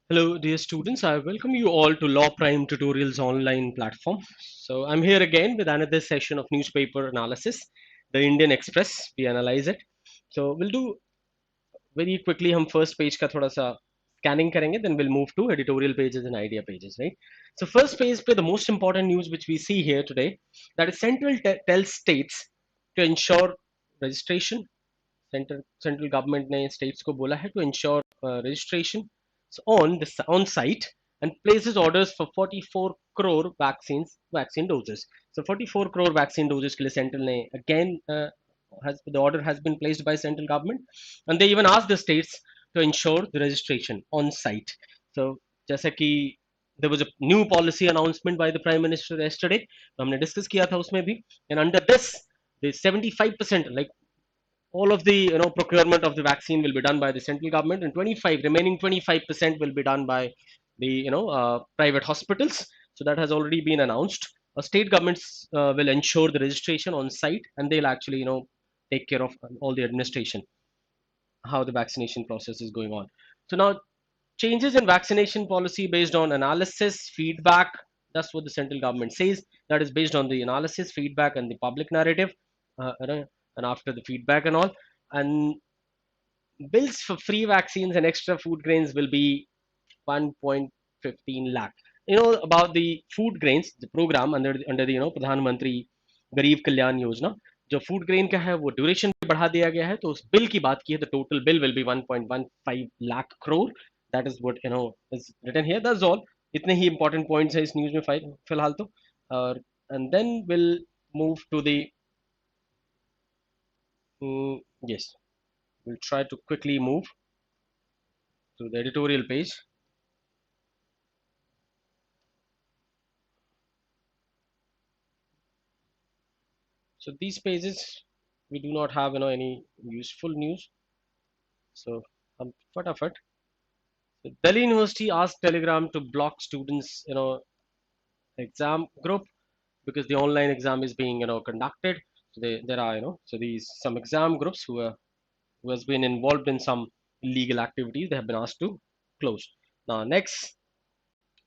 Hello, dear students. I welcome you all to LawPrime Tutorials online platform. So I'm here again with another session of newspaper analysis, the Indian Express. We analyze it. So we'll do very quickly. हम first page का थोड़ा सा scanning करेंगे, then we'll move to editorial pages and idea pages, right? So first page पे the most important news which we see here today, that is central tells states to ensure registration. Central government ने states को बोला है to ensure registration on site and places orders for 44 crore vaccine doses. So 44 crore vaccine doses के लिए central ने again has the order has been placed by central government, and they even asked the states to ensure the registration on site. So जैसा कि there was a new policy announcement by the prime minister yesterday, तो हमने discuss किया था उसमें भी, and under this the 75%, like all of the procurement of the vaccine will be done by the central government, and 25 remaining 25% will be done by the private hospitals. So that has already been announced. State governments will ensure the registration on site, and they'll actually take care of all the administration, how the vaccination process is going on. So now changes in vaccination policy based on analysis, feedback. That's what the central government says. That is based on the analysis, feedback, and the public narrative. And after the feedback and all, and bills for free vaccines and extra food grains will be 1.15 lakh. About the food grains, the program under the Pradhan Mantri Garib Kalyan Yojana, जो food grain का है वो duration पे बढ़ा दिया गया है, तो उस बिल की बात की है तो total bill will be 1.15 lakh crore. That is what is written here. That's all. इतने ही इंपॉर्टेंट पॉइंट्स है इस न्यूज में फिलहाल तो. और and then will move to the yes, we'll try to quickly move to the editorial page. So these pages we do not have any useful news. So fatafat. So Delhi University asked Telegram to block students exam group because the online exam is being conducted. So there are so these some exam groups who has been involved in some illegal activities. They have been asked to close. Now next,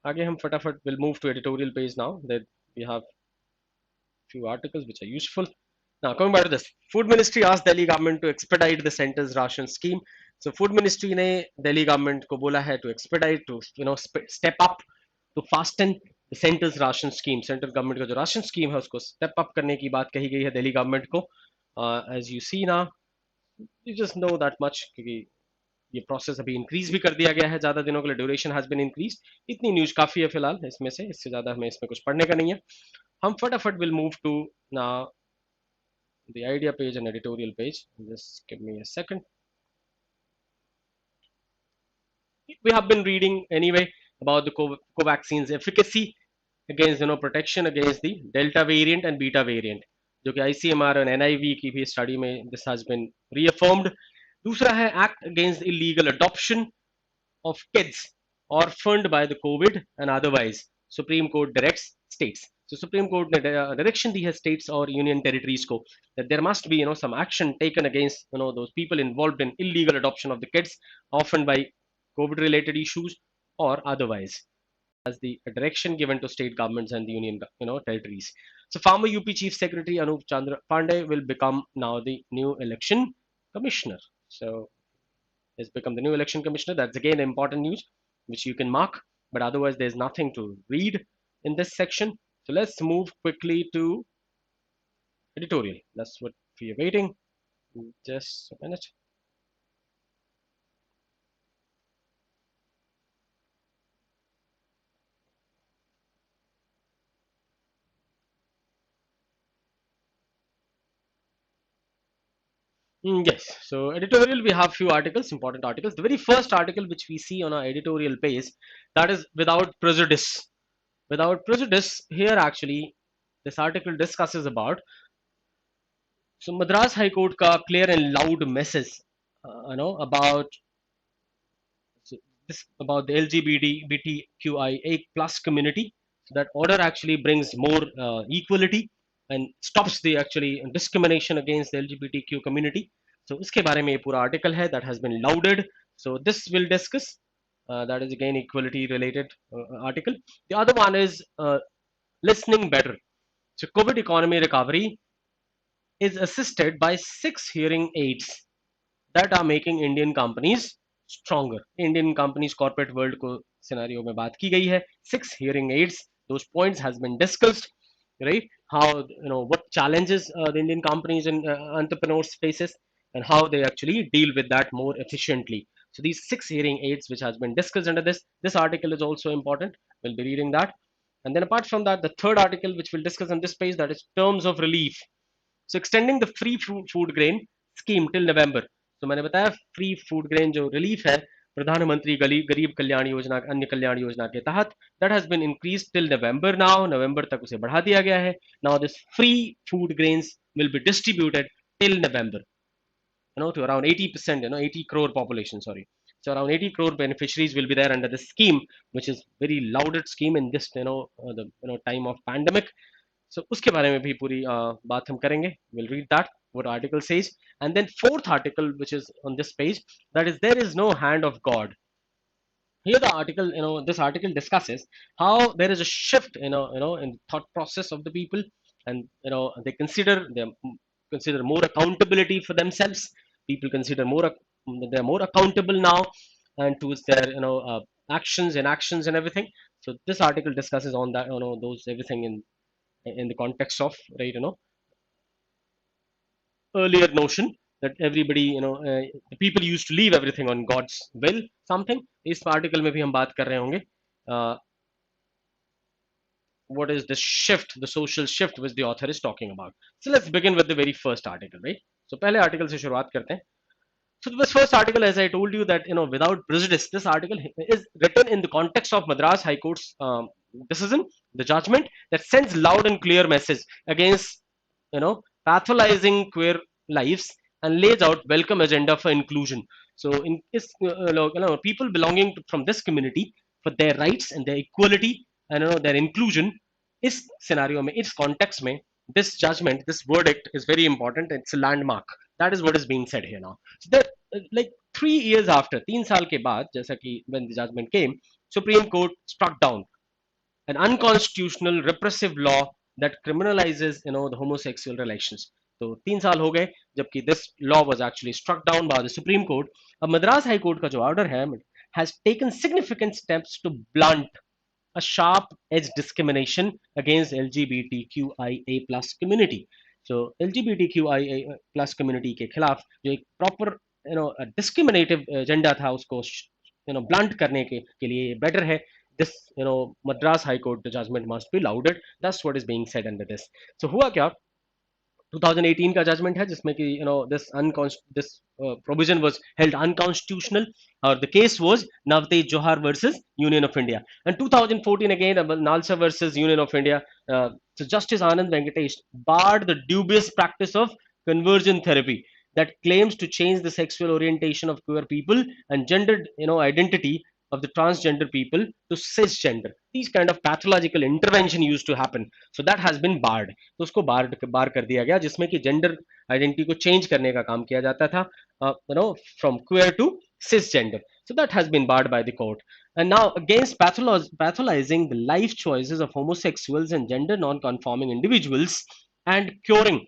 again हम फटाफट will move to editorial page now that we have few articles which are useful. Now, coming back to this, Food Ministry asked Delhi government to expedite the center's ration scheme. So, Food Ministry ने Delhi government को बोला है to expedite, to step up, to fasten the center's ration scheme. Central government का जो ration scheme है उसको step up करने की बात कही गई है Delhi government को. As you see now, you just know that much क्योंकि ये प्रोसेस अभी इंक्रीज भी कर दिया गया है, ज्यादा दिनों के लिए ड्यूरेशन हैज बीन इंक्रीज. इतनी न्यूज काफी है फिलहाल इसमें से, इससे ज्यादा हमें इसमें कुछ पढ़ने का नहीं है. हम फटाफट विल मूव टू ना the idea page and editorial page. Just give me a second. We have been reading anyway about the Covaccine's efficacy against protection against the Delta variant and Beta variant, जो कि ICMR और NIV की भी study में this has been reaffirmed. दूसरा है act against illegal adoption of kids orphaned by the COVID and otherwise. Supreme Court directs states. So Supreme Court ने direction दी है states और union territories को that there must be some action taken against those people involved in illegal adoption of the kids orphaned by COVID related issues or otherwise, as the direction given to state governments and the union territories. So former UP Chief Secretary Anup Chandra Pandey will become now the new election commissioner. So has become the new election commissioner. That's again important news which you can mark, but otherwise there's nothing to read in this section. So let's move quickly to editorial. That's what we are waiting. Just a minute. Yes, so editorial, we have few articles, important articles. The very first article which we see on our editorial page, that is without prejudice. Without prejudice, here actually this article discusses about so Madras High Court ka clear and loud message, about so this about the LGBTQIA plus community. So that order actually brings more equality and stops the actually discrimination against the LGBTQ community. So इसके बारे में ये पूरा article है that has been lauded. So this will discuss. that is again equality related article. The other one is listening better. So COVID economy recovery is assisted by 6 hearing aids that are making Indian companies stronger. Indian companies corporate world को scenario में बात की गई है. 6 hearing aids. Those points has been discussed, right? How what challenges the Indian companies and entrepreneurs faces, and how they actually deal with that more efficiently. So these 6 hearing aids, which has been discussed under this article, is also important. We'll be reading that. And then apart from that, the third article which we'll discuss on this page, that is terms of relief. So extending the free food grain scheme till November. तो मैंने बताया free food grain जो relief है प्रधानमंत्री गरीब कल्याण योजना अन्य कल्याण योजना के तहत, that has been increased till November now. नवंबर तक उसे बढ़ा दिया गया है. Now this free food grains will be distributed till November, to around 80%, 80 crore population, sorry. So around 80 crore beneficiaries will be there under this scheme, which is very lauded scheme in this, the time of pandemic. So उसके बारे में भी पूरी बात हम करेंगे. We'll read that what article says. And then fourth article which is on this page, that is there is no hand of God. Here the article, this article discusses how there is a shift, in thought process of the people, and they consider more accountability for themselves. People consider they're more accountable now, and towards their actions and actions and everything. So this article discusses on that, those everything in the context of, right, earlier notion that everybody, the people used to leave everything on God's will something. इस article में भी हम बात कर रहे होंगे what is the shift, the social shift which the author is talking about. So let's begin with the very first article, right? So पहले article से शुरुआत करते हैं. So this first article, as I told you, that without prejudice, this article is written in the context of Madras High Court's decision, the judgment that sends loud and clear message against pathologizing queer lives and lays out welcome agenda for inclusion. So in this, people belonging from this community for their rights and their equality and their inclusion. इस scenario में, इस context में, this judgment, this verdict is very important. It's a landmark. That is what is being said here now. So that, like 3 years after, 3 साल के बाद, जैसा कि when the judgment came, Supreme Court struck down an unconstitutional repressive law that criminalizes the homosexual relations. तो 3 साल हो गए जबकि this law was actually struck down by the Supreme Court. अब मद्रास हाई कोर्ट का जो ऑर्डर है has taken significant steps to blunt a sharp-edged discrimination against LGBTQIA plus community. So LGBTQIA plus community के खिलाफ जो एक proper discriminative agenda था उसको blunt करने के लिए better है. This Madras High Court the judgment must be lauded. That's what is being said under this. So हुआ क्या 2018 का जजमेंट है जिसमें कि this provision was held unconstitutional, or the case was Navteej Johar versus Union of India, and 2014 again Nalsa versus Union of India. So Justice Anand Venkatesh barred the dubious practice of conversion therapy that claims to change the sexual orientation of queer people and gendered identity of the transgender people to cisgender. These kind of pathological intervention used to happen, so that has been barred. तो उसको बार कर दिया गया जिसमें कि gender identity को change करने का काम किया जाता था, from queer to cisgender. So that has been barred by the court. And now against pathologizing the life choices of homosexuals and gender non-conforming individuals and curing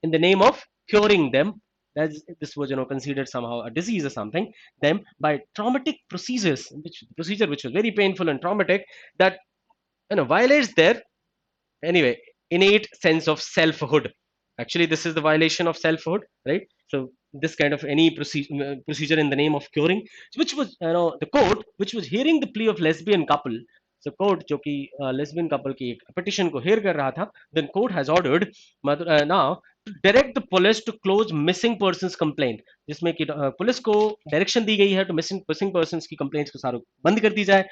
in the name of curing them, as this was considered somehow a disease or something, them by traumatic procedures, which was very painful and traumatic, that violates their anyway innate sense of selfhood. Actually this is the violation of selfhood, right? So this kind of any procedure in the name of curing, which was the court which was hearing the plea of lesbian couple. So court जो कि lesbian couple की एक petition को hear कर रहा था, then court has ordered now to direct the police to close missing persons complaint, जिसमें कि पुलिस को डायरेक्शन दी गई है तो missing persons की complaints को सारा बंद कर दी जाए,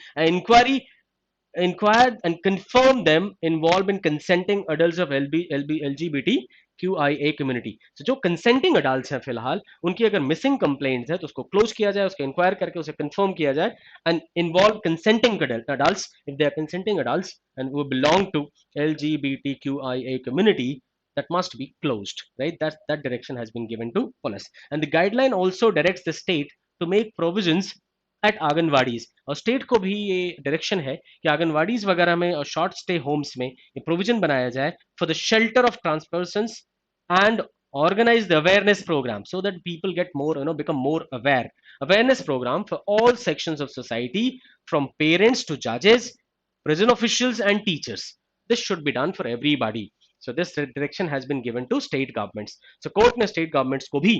inquired and confirmed them involved in consenting adults of LGBTQIA community. So जो consenting adults हैं फिलहाल उनकी अगर missing complaints है तो उसको close किया जाए, उसको inquire करके उसे confirm किया जाए, and involve consenting adults if they are consenting adults and who belong to LGBTQIA community, that must be closed, right? That direction has been given to police. And the guideline also directs the state to make provisions at anganwadis, और state को भी ये direction है कि आंगनवाड़ीज वगैरह में और short stay Holmes में ये प्रोविजन बनाया जाए for the shelter of trans persons and organize the awareness program so that people get more, become more aware. Awareness program for all sections of society, from parents to judges, prison officials and teachers. This should be done for everybody. So this direction has been given to state governments. So court ने state governments को भी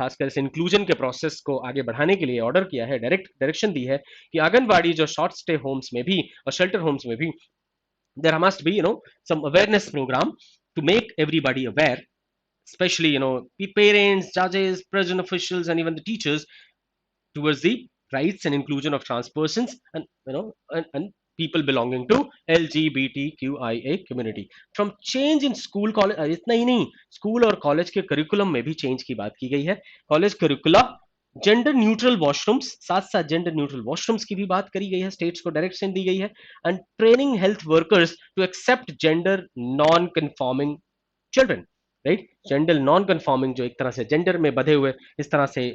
खासकर इस inclusion के process को आगे बढ़ाने के लिए ऑर्डर किया है, डायरेक्ट डायरेक्शन दी है कि आंगनबाड़ी जो शॉर्ट स्टे होम्स में भी और शेल्टर होम्स में भी there must be some awareness program to make everybody aware, especially the parents, judges, prison officials and even the teachers, towards the rights and inclusion of trans persons and and people belonging to LGBTQIA community. From change in school college, इतना ही नहीं, school और college के curriculum में भी change की बात की गई है. कॉलेज करिकुला जेंडर न्यूट्रल वॉशरूम्स, साथ साथ जेंडर न्यूट्रल वॉशरूम्स की भी बात करी गई है, स्टेट्स को डायरेक्शन दी गई है. And training health workers to accept gender non conforming children, right. Gender non conforming जो एक तरह से जेंडर में बधे हुए इस तरह से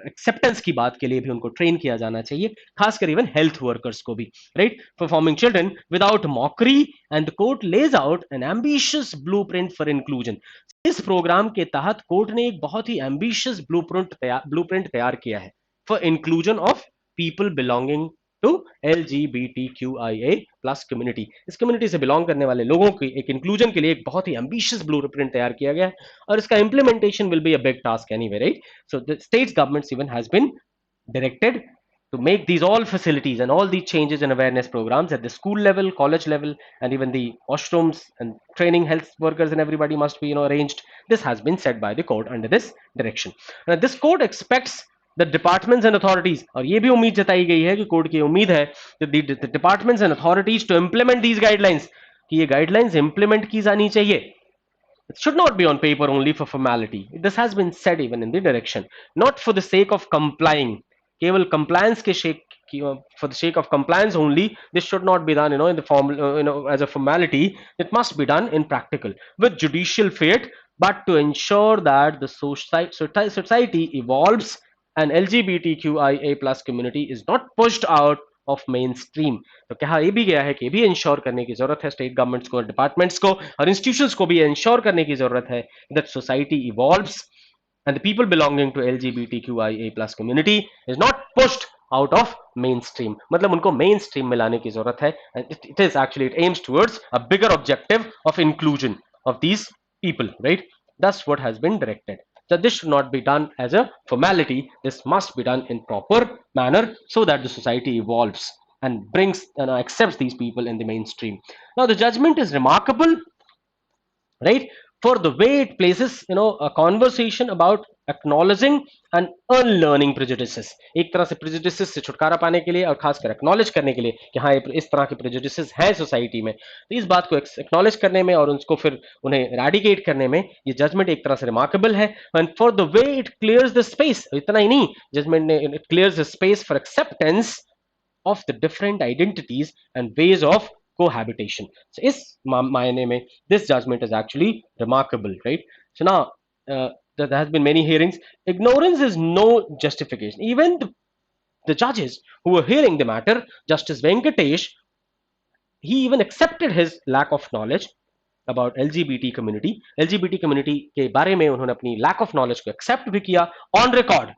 एक्सेप्टेंस की बात के लिए भी उनको ट्रेन किया जाना चाहिए, खासकर इवन हेल्थ वर्कर्स को भी, right. Performing children without mockery, and the court lays out an ambitious blueprint for inclusion. इस प्रोग्राम के तहत कोर्ट ने एक बहुत ही एम्बिशियस ब्लूप्रिंट तैयार किया है for inclusion of people belonging to LGBTQIA plus community. इस कम्युनिटी से बिलोंग करने वाले लोगों की एक इंक्लूजन के लिए एक बहुत ही एम्बिशियस ब्लूप्रिंट तैयार किया गया है, और इसका implementation will be a big task anyway, right. So the states governments even has been directed to make these all facilities and all these changes and awareness programs at the school level, college level, and even the washrooms and training health workers and everybody must be arranged. This has been set by the court under this direction. Now, this court expects the departments and authorities, और ये भी उम्मीद जताई गई है कि court की उम्मीद है कि the departments and authorities to implement these guidelines, कि ये guidelines implement की जानी चाहिए. It should not be on paper only for formality. This has been said even in the direction, not for the sake of complying. केवल compliance के for the sake of compliance only. This should not be done, in the form, as a formality. It must be done in practical with judicial faith, but to ensure that the society evolves and LGBTQIA plus community is not pushed out of main stream. तो कहा ये भी गया है कि भी ensure करने की जरूरत है स्टेट गवर्नमेंट्स को, डिपार्टमेंट्स को और इंस्टीट्यूशंस को भी इंश्योर करने की जरूरत है that society evolves and the people belonging to LGBTQIA plus community is not pushed out of mainstream. मतलब उनको mainstream में लाने की जरूरत है, and it is actually, it aims towards a bigger objective of inclusion of these people, right. That's what has been directed. So this should not be done as a formality. This must be done in proper manner so that the society evolves and brings accepts these people in the mainstream. Now the judgment is remarkable, right, for the way it places a conversation about acknowledging and unlearning prejudices. एक तरह से prejudices से छुटकारा पाने के लिए और खासकर acknowledge करने के लिए कि हाँ इस तरह के prejudices हैं society में, तो इस बात को acknowledge करने में और उनको फिर उन्हें eradicate करने में ये judgment एक तरह से remarkable है. And for the way it clears the space, इतना ही नहीं, judgment ने it clears the space for acceptance of the different identities and ways of cohabitation. So is मायने में this judgment is actually remarkable, right. So now there has been many hearings. Ignorance is no justification. Even the judges who were hearing the matter, Justice Venkatesh, he even accepted his lack of knowledge about LGBT community. LGBT community के बारे में उन्होंने अपनी lack of knowledge को accept भी किया on record,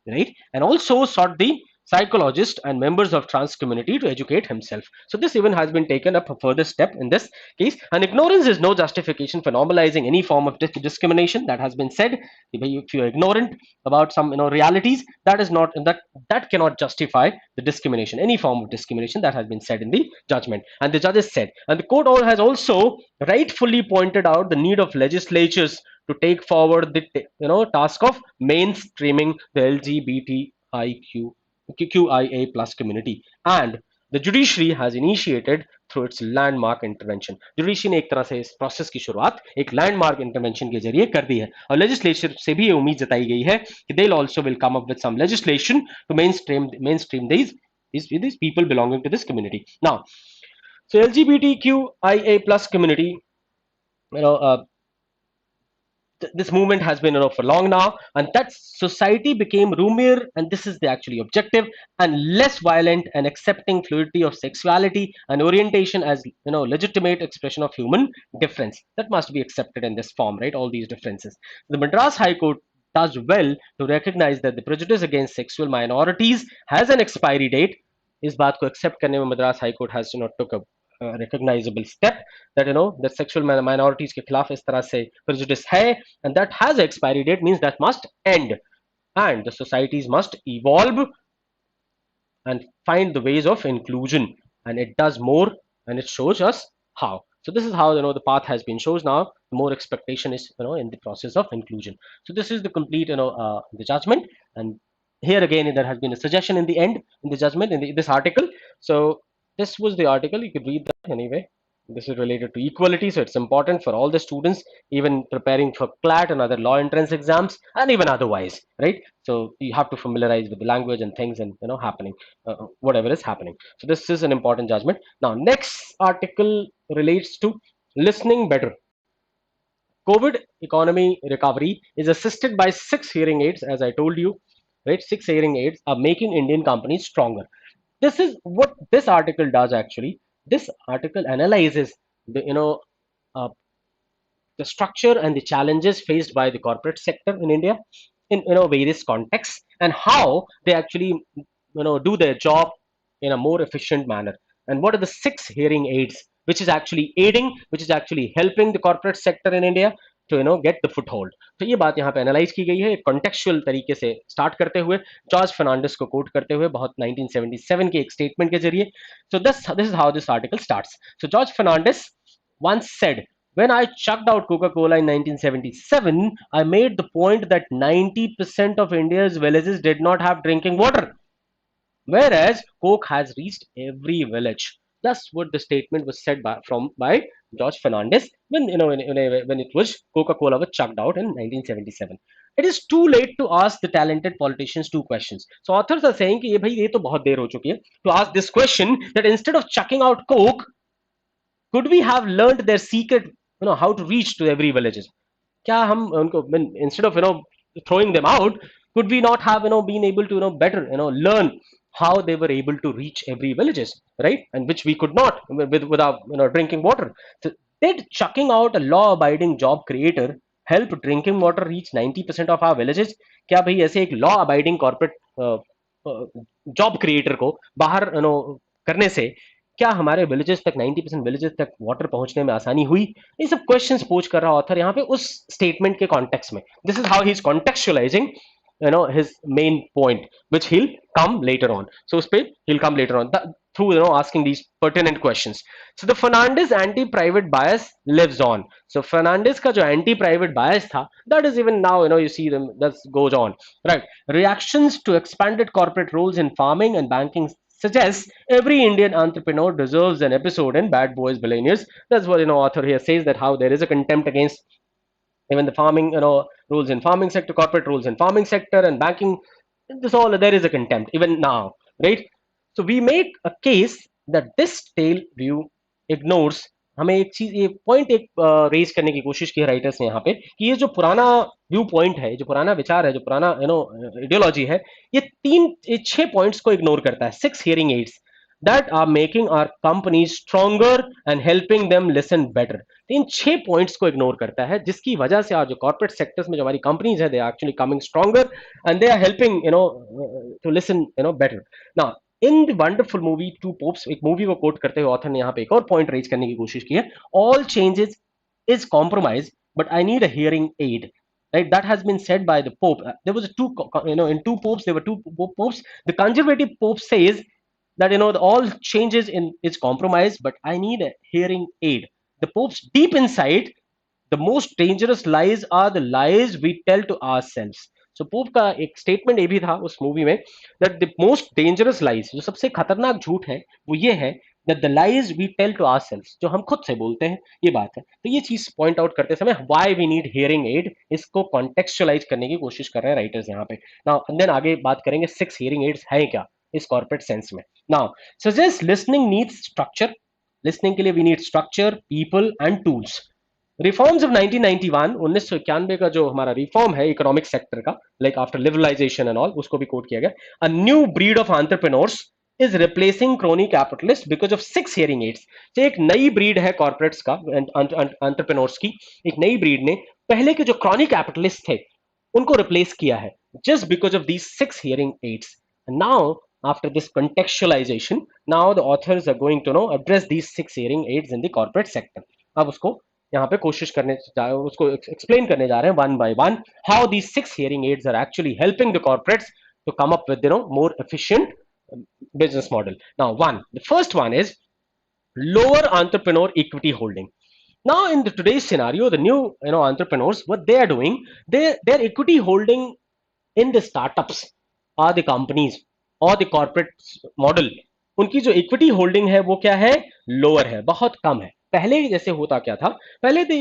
right, and also sought the psychologist and members of trans community to educate himself. So this even has been taken up a further step in this case. And ignorance is no justification for normalizing any form of discrimination. That has been said. If you're ignorant about some realities, that is not that cannot justify the discrimination, any form of discrimination. That has been said in the judgment. And the judges said, and the court has also rightfully pointed out the need of legislatures to take forward the task of mainstreaming the LGBTIQIA plus community, and the judiciary has initiated through its landmark intervention. Judiciary ने एक तरह से इस process की शुरुआत एक landmark intervention के जरिए कर दी है, और legislature से भी ये उम्मीद जताई गई है कि they'll also will come up with some legislation to mainstream these people belonging to this community. Now, so LGBTQIA plus community, this movement has been for long now, and that society became roomier, and this is the actually objective, and less violent, and accepting fluidity of sexuality and orientation as legitimate expression of human difference that must be accepted in this form, right? All these differences. The Madras High Court does well to recognize that the prejudice against sexual minorities has an expiry date. इस बात को accept करने में Madras high court has took a recognizable step that that sexual minorities के खिलाफ इस तरह से prejudice है, and that has an expiry date, means that must end, and the societies must evolve and find the ways of inclusion, and it does more, and it shows us how. So this is how the path has been shows now. More expectation is in the process of inclusion. So this is the complete the judgment, and here again there has been a suggestion in the end in the judgment in this article. So this was the article, you could read that anyway. This is related to equality, so it's important for all the students, even preparing for CLAT and other law entrance exams, and even otherwise, right? So you have to familiarize with the language and things, and happening, whatever is happening. So this is an important judgment. Now, next article relates to listening better. COVID economy recovery is assisted by 6 hearing aids, as I told you, right? 6 hearing aids are making Indian companies stronger. This is what this article does actually. This article analyzes the uh, the structure and the challenges faced by the corporate sector in India in various contexts, and how they actually do their job in a more efficient manner. And what are the 6 hearing aids which is actually aiding, which is actually helping the corporate sector in India to get the foothold. तो ये बात यहाँ पे analyse की गई है contextual तरीके से स्टार्ट करते हुए, जॉर्ज फर्नांडिस को कोट करते हुए बहुत 1977 के एक स्टेटमेंट के जरिए. So this is how this article starts. So George Fernandez once said, when I chucked out Coca-Cola in 1977, I made the point that 90% of India's villages did not have drinking water, whereas Coke has reached every village. That's what the statement was said by George Fernandez when when it was Coca-Cola was chucked out in 1977. It is too late to ask the talented politicians 2 questions. So authors are saying कि ये भाई ये तो बहुत देर हो चुकी है to ask this question, that instead of chucking out Coke, could we have learned their secret, how to reach to every villages? क्या हम उनको, instead of throwing them out, could we not have been able to better learn how they were able to reach every villages, right? And which we could not without drinking water. So did chucking out a law-abiding job creator help drinking water reach 90% of our villages? क्या भाई ऐसे एक law-abiding corporate job creator को बाहर करने से क्या हमारे विलेजेस तक 90% विलेजेस तक वाटर पहुंचने में आसानी हुई? ये सब क्वेश्चंस पोज कर रहा ऑथर यहाँ पे उस स्टेटमेंट के कॉन्टेक्स्ट में. This is how he is contextualising his main point, which he'll come later on. So उस पे he'll come later on through asking these pertinent questions. So the Fernandez anti-private bias lives on. So Fernandez का जो anti-private bias था, that is even now you see them, that goes on, right? Reactions to expanded corporate roles in farming and banking suggests every Indian entrepreneur deserves an episode in Bad Boys Billionaires. That's what author here says, that how there is a contempt against even the farming rules in farming sector, corporate rules in farming sector, and banking. This all, there is a contempt even now, right? So we make a case that this stale view ignores. हमें एक चीज, ये point एक raise करने की कोशिश की है राइटर्स ने यहाँ पे कि ये जो पुराना व्यू पॉइंट है, जो पुराना विचार है, जो पुराना आइडियोलॉजी है, ये 6 पॉइंट्स को इग्नोर करता है. 6 hearing aids that are making our companies stronger and helping them listen better. In 6 points को इग्नोर करता है, जिसकी वजह से आज जो कॉर्पोरेट सेक्टर्स में जो हमारी कंपनीज है, they are actually coming stronger and they are helping to listen better. Now in the wonderful movie two popes, एक मूवी को कोट करते हुए ऑथर ने यहाँ पे एक और पॉइंट रेज करने की कोशिश की है. All changes is compromise but I need a hearing aid, right? That has been said by the pope. There was in 2 popes, there were 2 popes. The conservative pope says that all changes in is compromise, but I need a hearing aid. The pope's deep insight, the most dangerous lies are the lies we tell to ourselves. So pope का एक statement ये भी था उस movie में, that the most dangerous lies, जो सबसे खतरनाक झूठ है वो ये है, that the lies we tell to ourselves, जो हम खुद से बोलते हैं, ये बात है. तो ये चीज पॉइंट आउट करते समय why we need hearing aid, इसको कॉन्टेक्चुअलाइज करने की कोशिश कर रहे हैं राइटर्स यहाँ पे. नाउ देन आगे बात करेंगे 6 hearing aids है क्या इस कॉर्पोरेट सेंस में. Now suggest listening needs structure. Listening के लिए we need structure, people and tools. Reforms of 1991 1991 का जो हमारा रिफॉर्म है इकोनॉमिक सेक्टर का, like after liberalisation and all, उसको भी कोट किया गया. A new breed of entrepreneurs is replacing crony capitalist because of 6 hearing aids. तो एक नई ब्रीड है कॉर्पोरेट्स का, एंटरप्रेन्योर्स की एक नई ब्रीड ने पहले के जो क्रॉनिक कैपिटलिस्ट थे उनको रिप्लेस किया है, just because of these 6 hearing aids. And now, after this contextualization, now the authors are going to address these 6 hearing aids in the corporate sector. अब उसको यहाँ पे कोशिश करने उसको एक्सप्लेन करने जा रहे हैं one by one, how these 6 hearing aids are actually helping the corporates to come up with more efficient business model. Now, the first one is lower entrepreneur equity holding. Now, in today's scenario, the new entrepreneurs, what they are doing, their equity holding in the startups or the companies or the corporate model, उनकी जो equity holding है वो क्या है, lower है, बहुत कम है. पहले जैसे होता क्या था, पहले the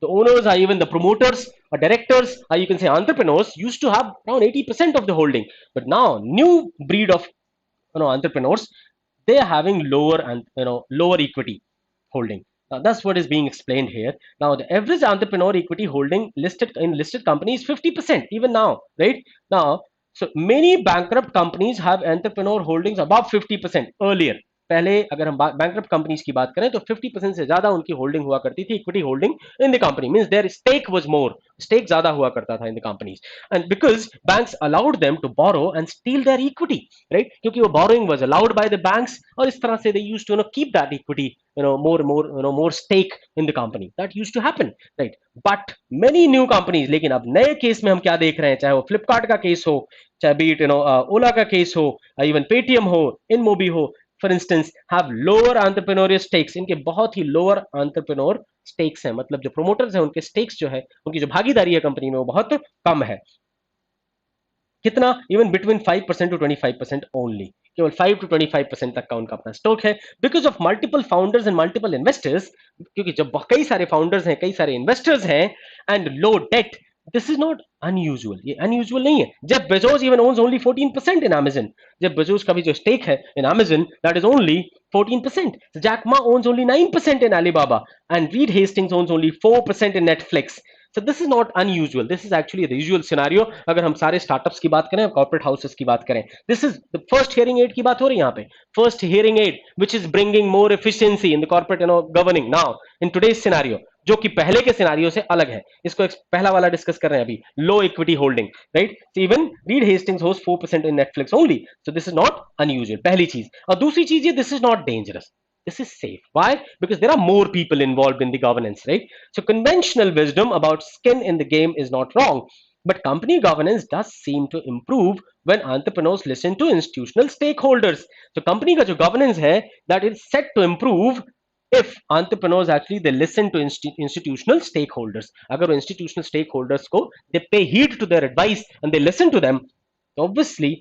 owners or even the promoters or directors or you can say entrepreneurs used to have around 80% of the holding, but now new breed of entrepreneurs, they are having lower and lower equity holding. Now that's what is being explained here. Now the average entrepreneur equity holding listed in listed companies 50% even now, right? Now, so many bankrupt companies have entrepreneur holdings above 50% earlier. पहले अगर हम bankrupt companies की बात करें तो 50% से ज्यादा उनकी होल्डिंग हुआ करती थी, equity holding in the company, means their stake was more, stake ज्यादा हुआ करता था in the companies. And because banks allowed them to borrow and steal their equity, right, क्योंकि वो borrowing was allowed by the banks, और इस तरह से they used to keep that equity, more stake in the company. That used to happen, right? But many new companies, लेकिन अब नए case में हम क्या देख रहे हैं, चाहे वो फ्लिपकार्ट का केस हो, चाहे बीट ओला का केस हो, इवन पेटीएम हो, इनमोबी हो, for instance, have lower entrepreneurial stakes. इनके बहुत ही लोअर एंटरप्रेन्योर स्टेक्स हैं, मतलब जो प्रोमोटर्स हैं उनके स्टेक्स जो है, उनकी जो भागीदारी है कंपनी में वो बहुत कम है. कितना, इवन बिटवीन 5% to 25% ओनली, केवल 5 to 25% तक का उनका अपना स्टॉक है, because of multiple founders and multiple investors. क्योंकि जब कई सारे फाउंडर्स हैं, कई सारे इन्वेस्टर्स हैं, and low debt, this is not unusual, ये अनयूजुअल नहीं है. जब Bezos even owns only 14% in Amazon, जब बेजोस का भी जो स्टेक है in Amazon, that is only 14%. Jack Ma owns only 9% in Alibaba, and Reed Hastings owns only 4% in Netflix. So this is not unusual. This is actually the usual scenario. अगर हम सारे startups की बात करें, corporate houses की बात करें, this is the first hearing aid की बात हो रही है यहाँ पे. First hearing aid which is bringing more efficiency in the corporate governing now in today's scenario, जो कि पहले के सिनेरियो से अलग है. इसको पहला वाला डिस्कस कर रहे हैं अभी, low equity holding, right. Even Reed Hastings holds 4% in Netflix only. So this is not unusual, पहली चीज. और दूसरी चीज ये, this is not dangerous. This is safe. Why? Because there are more people involved in the governance, right? So conventional wisdom about skin in the game is not wrong, but company governance does seem to improve when entrepreneurs listen to institutional stakeholders. So company का जो governance है, that is set to improve if entrepreneurs actually they listen to institutional stakeholders. अगर वो institutional stakeholders को they pay heed to their advice and they listen to them, obviously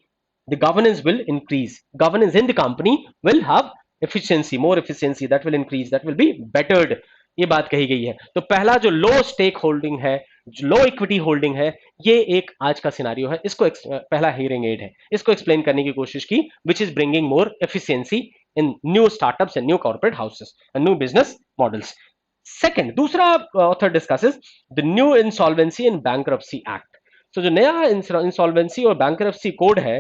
the governance will increase. Governance in the company will have efficiency, more efficiency, that will increase, that will be bettered. ये बात कही गई है. तो पहला जो लो stake holding है, जो लो इक्विटी होल्डिंग है, ये एक आज का सिनेरियो है. इसको पहला हियरिंग एड है, इसको एक्सप्लेन करने की कोशिश की, which is bringing more efficiency in new startups and new corporate houses and new business models. Second, दूसरा author discusses the new insolvency and bankruptcy act. So जो नया इंसॉल्वेंसी और बैंक्रप्सी कोड है,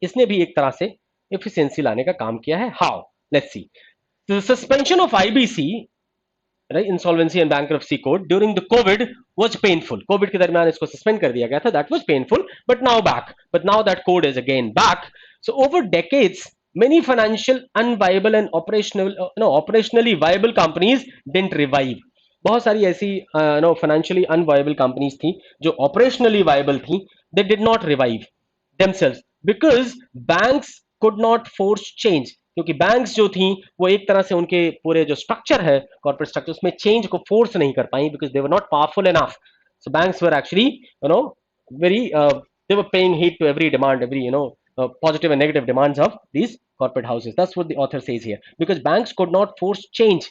इसने भी एक तरह से एफिशिएंसी लाने का काम किया है. How? Let's see. The suspension of IBC, right, insolvency and bankruptcy code during the Covid was painful. Covid के दरमियान इसको सस्पेंड कर दिया गया था, that was painful, but now that code is again back. So over decades many financial unviable and operationally viable companies didn't revive. बहुत सारी ऐसी financially unviable companies थी जो operationally viable थी, they did not revive themselves because banks could not force change. क्योंकि banks जो थी वो एक तरह से उनके पूरे जो स्ट्रक्चर है, कॉर्पोरेट स्ट्रक्चर, उसमें चेंज को फोर्स नहीं कर पाई, because they were not powerful enough. So banks were actually very they were paying heed to every demand, every positive and negative demands of these corporate houses. That's what the author says here, because banks could not force change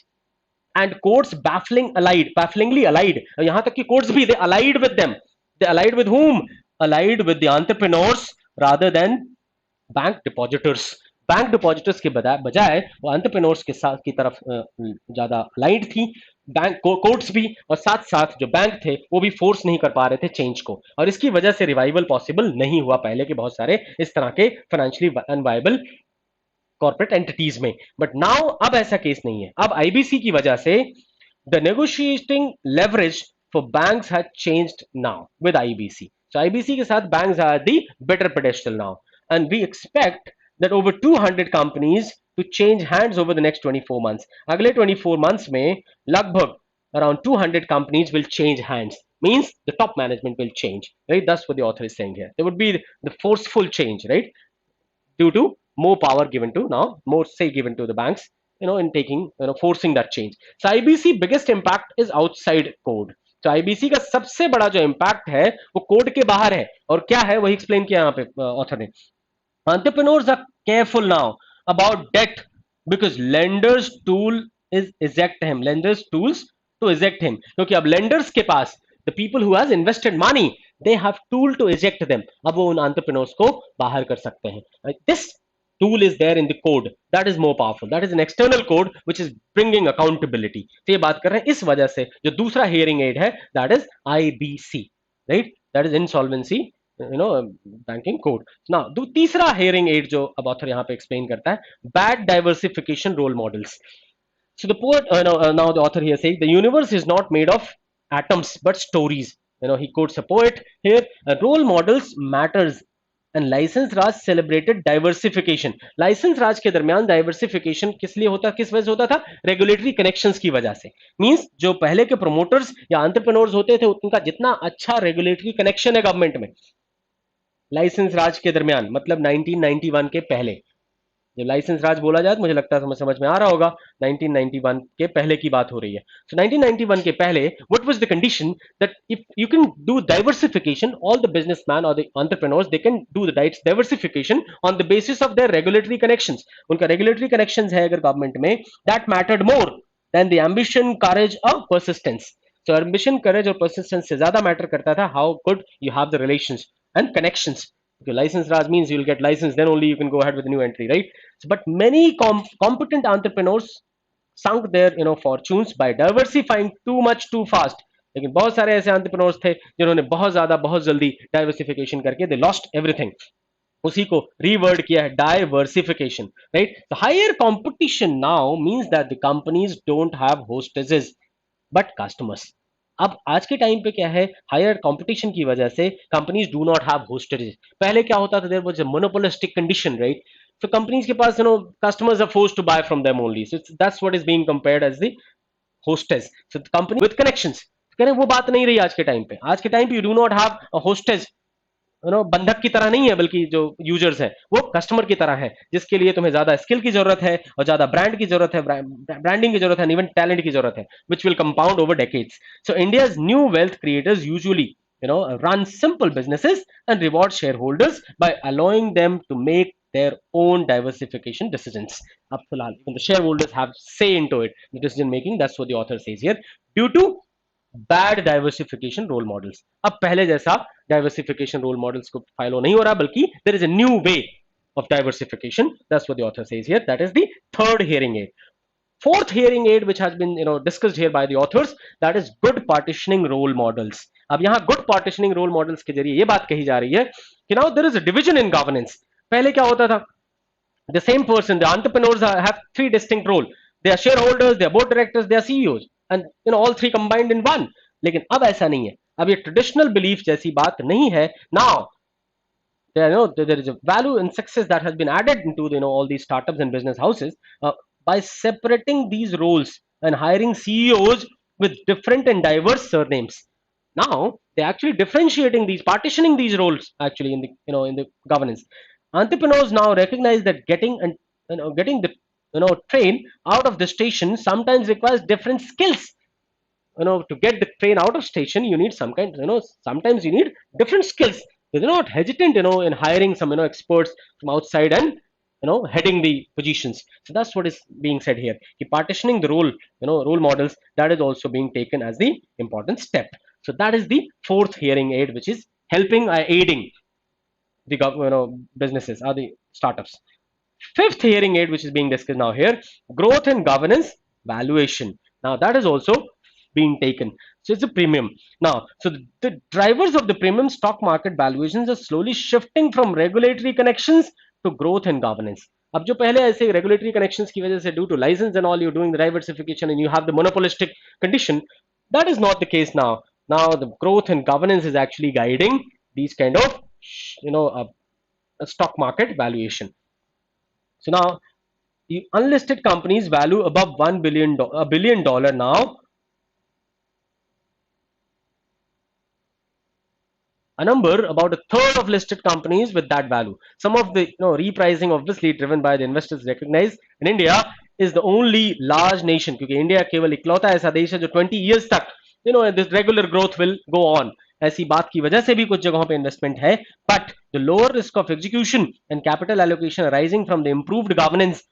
and courts bafflingly allied. यहां तक कि courts भी they allied with them. They allied with whom? Allied with the entrepreneurs rather than bank depositors. Bank depositors के बजाय वो entrepreneurs के साथ की तरफ ज्यादा अलाइंड थी. बैंक कोर्ट्स भी और साथ साथ जो बैंक थे वो भी फोर्स नहीं कर पा रहे थे चेंज को, और इसकी वजह से रिवाइवल पॉसिबल नहीं हुआ पहले के बहुत सारे इस तरह के फाइनेंशियली अनवायबल कॉर्पोरेट एंटिटीज में। बट नाउ अब ऐसा केस नहीं है, अब आईबीसी की वजह से the negotiating leverage for banks has changed now with IBC. So IBC के साथ banks are the better pedestal now, and we expect that over 200 companies to change hands over the next 24 months. अगले 24 months में लगभग around 200 companies will change hands. Means the top management will change, right? That's what the author is saying here. There would be the forceful change, right? Due to more power given to now, more say given to the banks, in taking, forcing that change. So IBC biggest impact is outside code. तो IBC का सबसे बड़ा जो impact है वो code के बाहर है, और क्या है वही एक्सप्लेन किया यहाँ पे ऑथर ने। Entrepreneurs are careful now about debt because lenders tool is eject him. Lenders tools to eject him. क्योंकि अब lenders के पास the people who has invested money they have tool to eject them. अब वो उन entrepreneurs को बाहर कर सकते हैं. This tool is there in the code that is more powerful. That is an external code which is bringing accountability. तो ये बात कर रहे हैं इस वजह से जो दूसरा hearing aid है that is IBC, right? That is insolvency banking code. Now तीसरा हेयरिंग एड जो अब ऑथर यहाँ पे एक्सप्लेन करता है, bad diversification role models. So the poet, now the author here says, the universe is not made of atoms but stories. He quotes a poet here. Role models matters and license Raj celebrated diversification. License Raj के दरमियान diversification किस लिए होता, किस वजह से होता था? रेगुलेटरी कनेक्शंस की वजह से। मींस जो पहले के प्रोमोटर्स या एंटरप्रेन्योर्स होते थे उनका जितना अच्छा रेगुलेटरी कनेक्शन है गवर्नमेंट में लाइसेंस राज के दरमियान, मतलब 1991 के पहले। जब लाइसेंस राज बोला जाए तो मुझे लगता है समझ में आ रहा होगा 1991 के पहले की बात हो रही है। सो 1991 के पहले what was the condition that if you can do diversification, all the businessman और the entrepreneurs they can do the diversification on the basis of their regulatory connections. उनका रेगुलेटरी कनेक्शंस है अगर गवर्नमेंट में, that mattered more than the ambition, courage और persistence. सो ambition, courage और persistence से ज्यादा matter करता था how good you have the relations and connections. Okay, license Raj means you'll get license, then only you can go ahead with a new entry, right? So, but many competent entrepreneurs sunk their fortunes by diversifying too much too fast. लेकिन बहुत सारे ऐसे entrepreneurs थे जिन्होंने बहुत ज्यादा बहुत जल्दी diversification करके they lost everything. उसी को रीवर्ड किया है diversification, right? The higher competition now means that the companies don't have hostages but customers. अब आज के टाइम पे क्या है, हायर कंपटीशन की वजह से companies do not have hostages. पहले क्या होता था, there was a monopolistic condition, right? तो कंपनीज के पास customers are forced to buy from them only, so that's what is being compared as the hostage. So company with connections, कह रहे हैं वो बात नहीं रही आज के टाइम पे। आज के टाइम पे you do not have a hostage, बंधक की तरह नहीं है, बल्कि जो यूजर्स है वो कस्टमर की तरह है, जिसके लिए तुम्हें ज्यादा स्किल की जरूरत है और ज्यादा ब्रांड की जरूरत है, ब्रांडिंग की जरूरत है, इवन टैलेंट की जरूरत है, which will compound over decades. So India's new wealth creators usually run simple businesses and reward shareholders by allowing them to make their own diversification decisions. Up फिलहाल even the shareholders have say into it, the decision making. That's what the author says here. Due to bad diversification role models, अब पहले जैसा diversification role models को follow नहीं हो रहा, बल्कि there is a new way of diversification. That's what the author says here. That is the third hearing aid. Fourth hearing aid which has been discussed here by the authors, that is good partitioning role models. अब यहाँ good partitioning role models के जरिए ये बात कही जा रही है कि now there is a division in governance. पहले क्या होता था, the same person, the entrepreneurs have three distinct roles. They are shareholders, they are board directors, they are CEOs, and all three combined in one. लेकिन अब ऐसा नहीं है, अब ये ट्रेडिशनल बिलीफ जैसी बात नहीं है। Now there is a value and success that has been added into all these startups and business houses by separating these roles and hiring CEOs with different and diverse surnames. Now they're actually differentiating these, partitioning these roles actually in the in the governance. Entrepreneurs now recognize that getting the train out of the station sometimes requires different skills. To get the train out of station you need some kind, sometimes you need different skills. They're not hesitant in hiring some experts from outside and heading the positions. So that's what is being said here. Partitioning the role models, that is also being taken as the important step. So that is the fourth hearing aid which is helping aiding the businesses or the startups. Fifth hearing aid which is being discussed now here, growth and governance valuation. Now that is also being taken. So it's a premium. Now, so the drivers of the premium stock market valuations are slowly shifting from regulatory connections to growth and governance. अब जो पहले ऐसे regulatory connections की वजह से due to license and all you're doing the diversification and you have the monopolistic condition, that is not the case now. Now the growth and governance is actually guiding these kind of stock market valuation. So now the unlisted companies value above $1 billion now. A number about a third of listed companies with that value. Some of the repricing obviously driven by the investors recognize in India is the only large nation क्योंकि India केवल इकलौता ऐसा देश है जो 20 years तक this regular growth will go on. ऐसी बात की वजह से भी कुछ जगहों पे इन्वेस्टमेंट है, but the lower risk of execution and capital allocation arising from the improved governance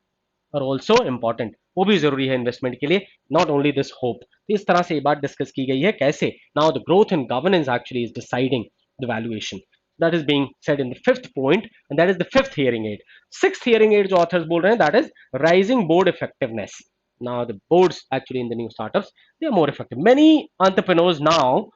are also important. वो भी जरूरी है इन्वेस्टमेंट के लिए, not only this hope. इस तरह से ये बात डिस्कस की गई है कैसे. Now the growth and governance actually is deciding the valuation. That is being said in the fifth point, and that is the fifth hearing aid. Sixth hearing aid जो authors बोल रहे हैं, that is rising board effectiveness. Now the boards actually in the new startups, they are more effective. Many entrepreneurs now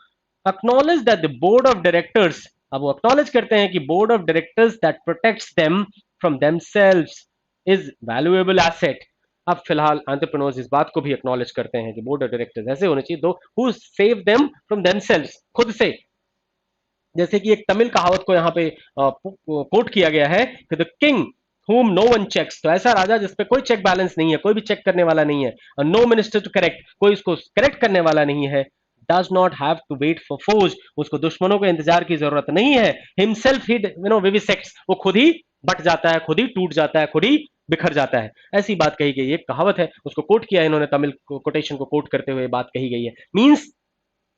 acknowledge that the board of directors, अब वो acknowledge करते हैं कि board of directors that protects them from themselves is valuable asset. अब फिलहाल entrepreneurs इस बात को भी acknowledge करते हैं कि board of directors ऐसे होने चाहिए दो who save them from themselves, खुद से. जैसे कि एक तमिल कहावत को यहाँ पे कोट किया गया है कि the king whom no one checks, तो ऐसा राजा जिसपे कोई चेक बैलेंस नहीं है, कोई भी चेक करने वाला नहीं है, नो मिनिस्टर टू करेक्ट, कोई इसको करेक्ट करने वाला नहीं है, does not have to wait for foes, उसको दुश्मनों के इंतजार की जरूरत नहीं है, himself he vivisects, वो खुद ही बट जाता है, खुद ही टूट जाता है, खुद ही बिखर जाता है. ऐसी बात कही गई है, एक कहावत है, उसको कोट किया है इन्होंने, तमिल कोटेशन को कोट करते हुए बात कही गई है. Means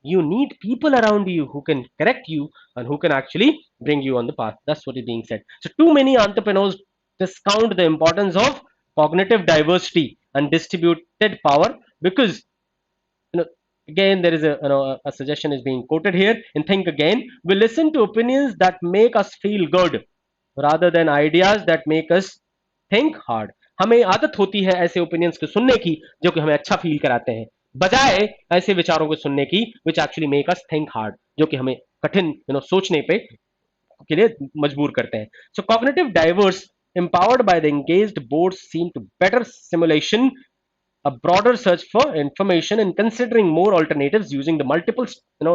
you need people around you who can correct you and who can actually bring you on the path. That's what is being said. So too many entrepreneurs discount the importance of cognitive diversity and distributed power because again there is a suggestion is being quoted here and think again, we listen to opinions that make us feel good rather than ideas that make us think hard. हमें आदत होती है ऐसे opinions को सुनने की जो कि हमें अच्छा फील कराते हैं, बजाय ऐसे विचारों को सुनने की which actually make us think hard, जो कि हमें कठिन सोचने पे के लिए मजबूर करते हैं. So cognitive diverse empowered by the engaged boards seem to better simulation, a broader search for information and considering more alternatives using the multiple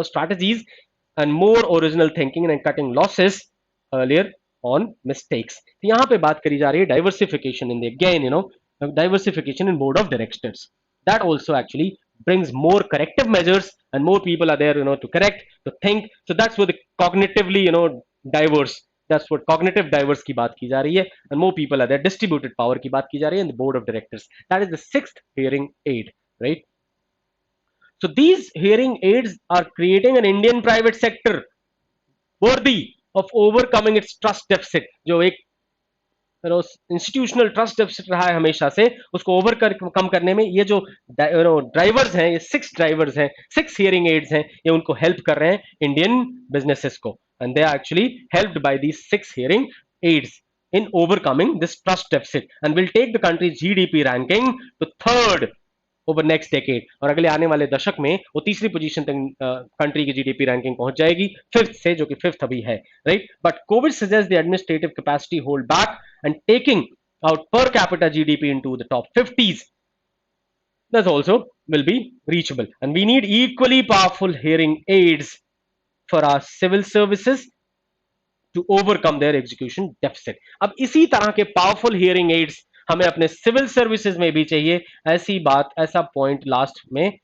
strategies and more original thinking and cutting losses earlier on mistakes. तो यहाँ पे बात करी जा रही है diversification in the again diversification in board of directors. That also actually brings more corrective measures and more people are there to correct, to think. So that's what the cognitively diverse, that's what cognitive diverse की बात की जा रही है, and more people are there, distributed power की बात की जा रही है in the board of directors. That is the sixth hearing aid, right? So these hearing aids are creating an Indian private sector worthy of overcoming its trust deficit, जो एक institutional trust deficit रहा है हमेशा से, उसको कम करने में ये जो ड्राइवर्स हैं, ये 6 ड्राइवर्स हैं, 6 हियरिंग एड्स हैं, ये उनको हेल्प कर रहे हैं इंडियन बिजनेसेस को, and they are actually helped by these 6 hearing aids in overcoming this trust deficit and will take the country's GDP ranking to third over next decade. और अगले आने वाले दशक में वो तीसरी पोजीशन तक कंट्री की जीडीपी रैंकिंग पहुंच जाएगी, फिफ्थ से, जो कि फिफ्थ अभी है, right. But Covid suggest the administrative capacity hold back and taking out per capita GDP into the top 50s. That also will be reachable, and we need equally powerful hearing aids for our civil services to overcome their execution deficit. अब इसी तरह के powerful hearing aids हमें अपने civil services में भी चाहिए. ऐसी बात, ऐसा पॉइंट लास्ट में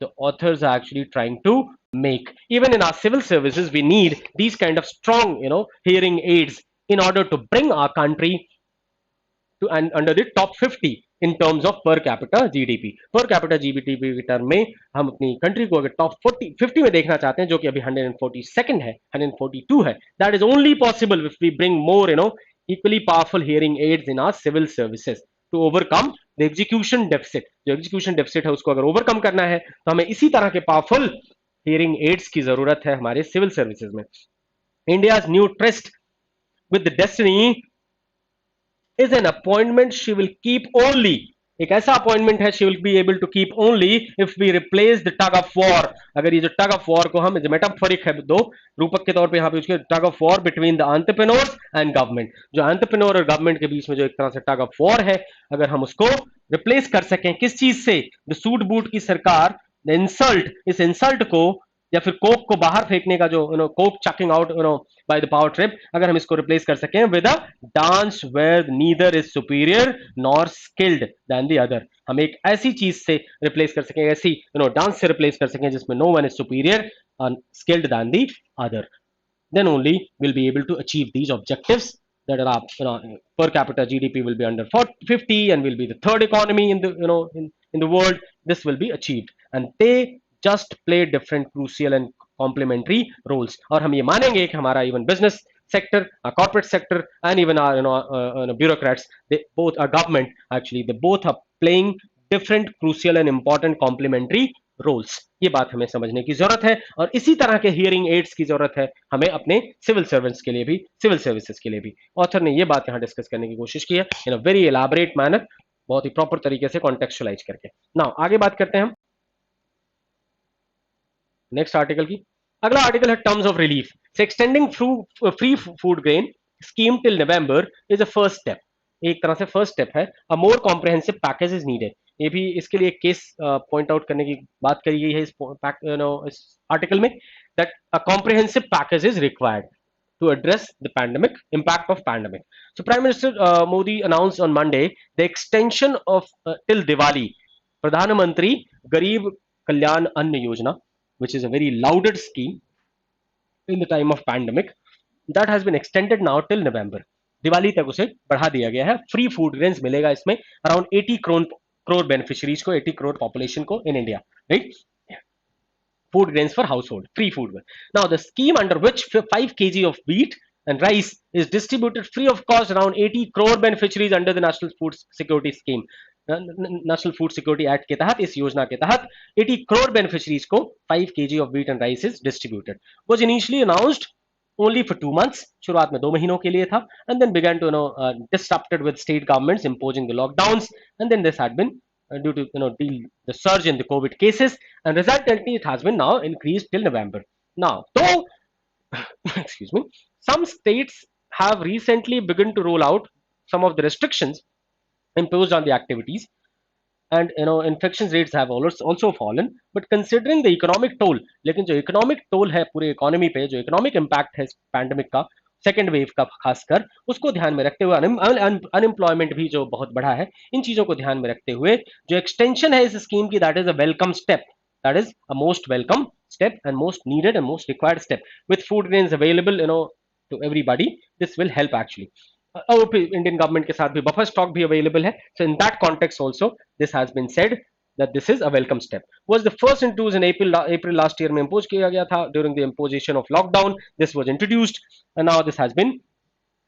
the authors are actually trying to make. Even in our civil services we need these kind of strong hearing aids in order to bring our country to and under the top 50 in terms of per capita GDP. Per capita GDP के term में हम अपनी country को अगर top 50 में देखना चाहते हैं, जो कि अभी 142nd है, 142 है, that is only possible if we bring more equally powerful hearing aids in our civil services to overcome the execution deficit. जो execution deficit है उसको अगर overcome करना है तो हमें इसी तरह के powerful hearing aids की जरूरत है हमारे civil services में. India's new tryst with the destiny is an appointment she will keep only एक ऐसा अपॉइंटमेंट है, she will be able to keep only if we replace the tug of war. अगर ये जो टग ऑफ वॉर को हम, metaphoric है, दो रूपक के तौर पे यहाँ पे उसके टग of war between the entrepreneurs and government, जो एंटरप्रेन्योर और गवर्नमेंट के बीच में जो एक तरह से टग ऑफ वॉर है, अगर हम उसको रिप्लेस कर सकें किस चीज से, द सूट बूट की सरकार, द इंसल्ट, इस इंसल्ट को या फिर कोक को बाहर फेंकने का जो कोक chucking out by the power trip, अगर हम इसको रिप्लेस कर सकें with a dance where neither is superior nor skilled than the other, हम एक ऐसी चीज से रिप्लेस कर सकें, ऐसी डांस से रिप्लेस कर सकें जिसमें no one is superior skilled than the other, then only we'll be able to achieve these objectives that are per capita GDP will be under 50 and will be the third economy in the in the world. This will be achieved and they just play different crucial and complementary roles. और हम ये मानेंगे कि हमारा even business sector, our corporate sector, and even our bureaucrats, they both, our government actually, they both are playing different crucial and important complementary roles. ये बात हमें समझने की जरूरत है और इसी तरह के हियरिंग एड्स की जरूरत है हमें अपने सिविल सर्वेंट्स के लिए भी, सिविल सर्विसेज के लिए भी। ऑथर ने ये बात यहाँ डिस्कस करने की कोशिश की है इन अ वेरी एलाबोरेट मैनर, बहुत ही प्रॉपर तरीके से कॉन्टेक्चुअलाइज करके। नाउ आगे बात करते हैं हम नेक्स्ट आर्टिकल की। अगला आर्टिकल है टर्म्स ऑफ रिलीफ। से extending through free food grain scheme till November is a first step. एक तरह से फर्स्ट स्टेप है। A more comprehensive package is needed. ये भी इसके लिए केस पॉइंट आउट करने की बात करी गई है इस आर्टिकल में, that a comprehensive package is required to address the pandemic impact of pandemic. So Prime Minister Modi announced on Monday the extension of till Diwali Pradhan Mantri Garib Kalyan Anna Yojana, which is a very lauded scheme in the time of pandemic, that has been extended now till November. Diwali तक उसे बढ़ा दिया गया है। Free food grains मिलेगा इसमें around 80 crore beneficiaries को, 80 crore population को in India, right? Food grains for household, free food. Now, the scheme under which 5 kg of wheat and rice is distributed free of cost around 80 crore beneficiaries under the National Food Security Scheme. National food security act के तहत, इस योजना के तहत 80 crore beneficiaries को 5 kg of wheat and rice is distributed. Was initially announced only for 2 months, शुरुआत में 2 महीनों के लिए था, and then began to disrupted with state governments imposing the lockdowns, and then this had been due to deal the surge in the COVID cases, and resultantly it has been now increased till November. Now, though excuse me, some states have recently begun to roll out some of the restrictions imposed on the activities, and infection rates have also fallen, but considering the economic toll, लेकिन जो economic toll है पूरे economy पे, जो economic impact है pandemic का, second wave का खासकर, उसको ध्यान में रखते हुए, अनएम्प्लॉयमेंट भी जो बहुत बढ़ा है, इन चीजों को ध्यान में रखते हुए जो एक्सटेंशन है इस स्कीम की, that is a welcome step, that is a most welcome step and most needed and most required step with food grains available to everybody. This will help actually. और इंडियन गवर्नमेंट के साथ भी buffer stock भी available है, so in that context also this has been said that this is a welcome step. Was the first introduced in April last year में impose किया गया था during the imposition of lockdown. This was introduced and now this has been,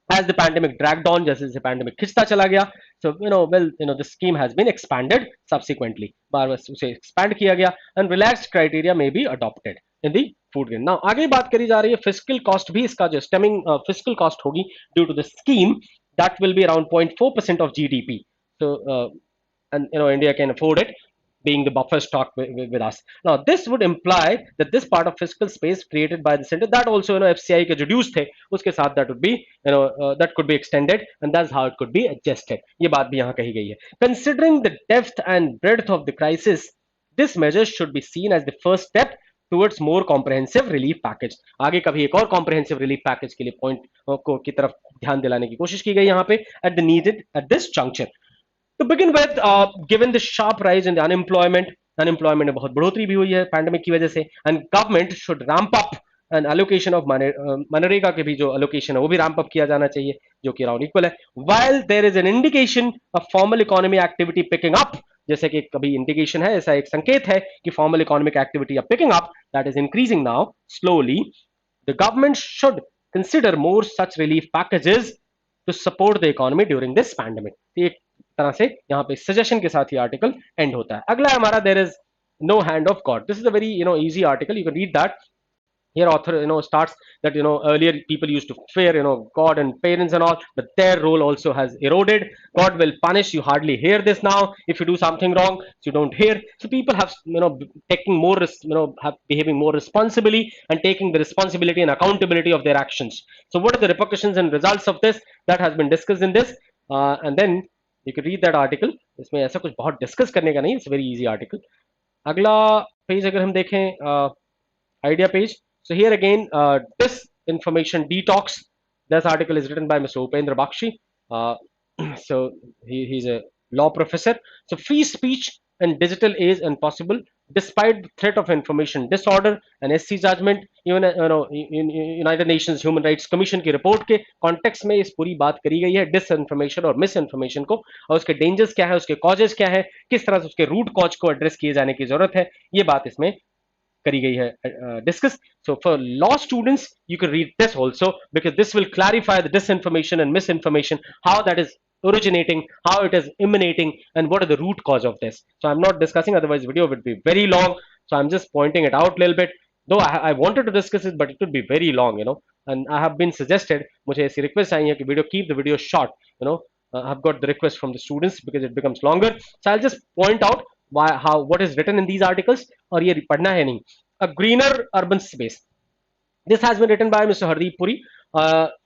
as the pandemic dragged on, जैसे जैसे pandemic खिंचता चला गया, so the scheme has been expanded subsequently, बार बार उसे expand किया गया and relaxed criteria may be adopted in the food grain. Now आगे बात करी जा रही है fiscal cost भी, इसका जो stemming fiscal cost होगी due to the scheme, that will be around 0.4% of GDP. So and India can afford it, being the buffer stock with us. Now, this would imply that this part of fiscal space created by the center, that also FCI के जो dues थे उसके साथ that would be that could be extended and that's how it could be adjusted. ये बात भी यहाँ कही गई है. Considering the depth and breadth of the crisis, this measure should be seen as the first step towards more comprehensive relief package. आगे कभी एक और comprehensive relief package के लिए point को की तरफ ध्यान दिलाने की कोशिश की गई यहाँ पे at the needed at this juncture. To begin with, given the sharp rise in the unemployment में बहुत बढ़ोतरी भी हुई है पैंडेमिक की वजह से, and government should ramp up an allocation of MNREGA के भी जो allocation है वो भी ramp up किया जाना चाहिए, जो कि around equal है. While there is an indication of formal economy activity picking up, जैसे कि कभी इंडिकेशन है, ऐसा एक संकेत है कि formal economic activity are picking up, that is increasing now slowly, the government should consider more such relief packages to support the economy during this pandemic. एक तरह से यहाँ पे सजेशन के साथ ही आर्टिकल एंड होता है. अगला हमारा there is no hand of God. This is a very easy article, you can read that. Here author starts that earlier people used to fear God and parents and all, but their role also has eroded. God will punish you, hardly hear this now. If you do something wrong, so you don't hear. So people have taking more have behaving more responsibly and taking the responsibility and accountability of their actions. So what are the repercussions and results of this? That has been discussed in this, and then you can read that article. इसमें ऐसा कुछ बहुत discuss करने का नहीं, it's very easy article. अगला page अगर हम देखें, idea page. So here again, disinformation detox. This article is written by Mr. Upendra Bakshi. Uh, so he's a law professor. So free speech and digital age impossible despite the threat of information disorder and SC judgment. Even United Nations Human Rights Commission की report के context में इस पूरी बात करी गई है disinformation और मिस इन्फॉर्मेशन को, और उसके डेंजर्स क्या है, उसके कॉजेस क्या है, किस तरह से उसके रूट कॉज को एड्रेस किए जाने की जरूरत है, ये बात इसमें करी गई है discuss. So for law students you can read this also, because this will clarify the disinformation and misinformation, how that is originating, how it is emanating, and what are the root cause of this. So I'm not discussing, otherwise video would be very long, so I'm just pointing it out a little bit, though I wanted to discuss it, but it would be very long, and I have been suggested, मुझे ऐसी request आई है कि video, keep the video short, I've got the request from the students because it becomes longer. So I'll just point out what is written in these articles, और ये पढ़ना है नहीं. A greener urban space. This has been written by Mr. Hardeep Puri.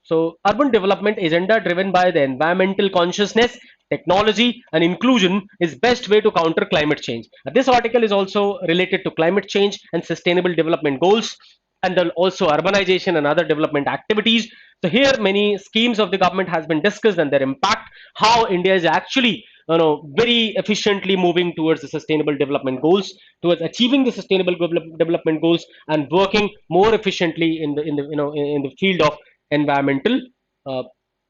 So urban development agenda driven by the environmental consciousness, technology and inclusion is best way to counter climate change. This article is also related to climate change and sustainable development goals, and then also urbanization and other development activities. So here many schemes of the government has been discussed and their impact, how India is actually very efficiently moving towards the sustainable development goals, towards achieving the sustainable development goals, and working more efficiently in the field of environmental, uh,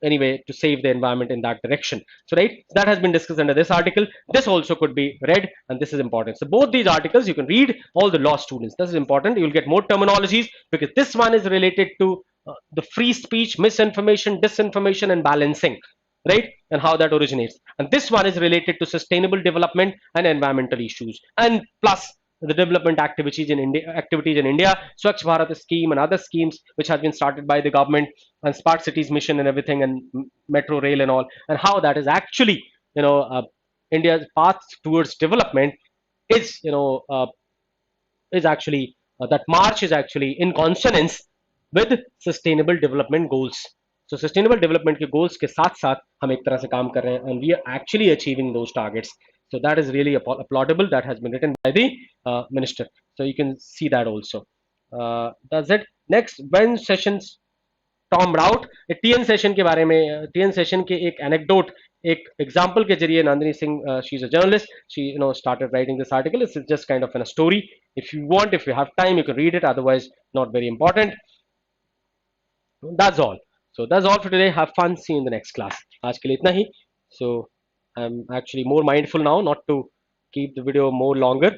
anyway, to save the environment in that direction. So right, that has been discussed under this article. This also could be read, and this is important. So both these articles you can read, all the law students. This is important. You'll get more terminologies, because this one is related to the free speech, misinformation, disinformation, and balancing, right, and how that originates. And this one is related to sustainable development and environmental issues, and plus the development activities in India, Swachh Bharat scheme and other schemes which have been started by the government, and smart cities mission and everything, and metro rail and all, and how that is actually India's path towards development is actually that march is actually in consonance with sustainable development goals. So sustainable development के goals के साथ साथ हम एक तरह से काम कर रहे हैं, and we are actually achieving those targets. So that is really applaudable. That has been written by the minister. So you can see that also. That's it. Next, when sessions Tom route, TN session के बारे में, TN session के एक anecdote, एक example के जरिए Nandini Singh, she is a journalist, she started writing this article. It's just kind of a story. If you want, if you have time, you can read it, otherwise not very important. That's all. So that's all for today. Have fun. See you in the next class. आज के लिए इतना ही. So I'm actually more mindful now not to keep the video more longer.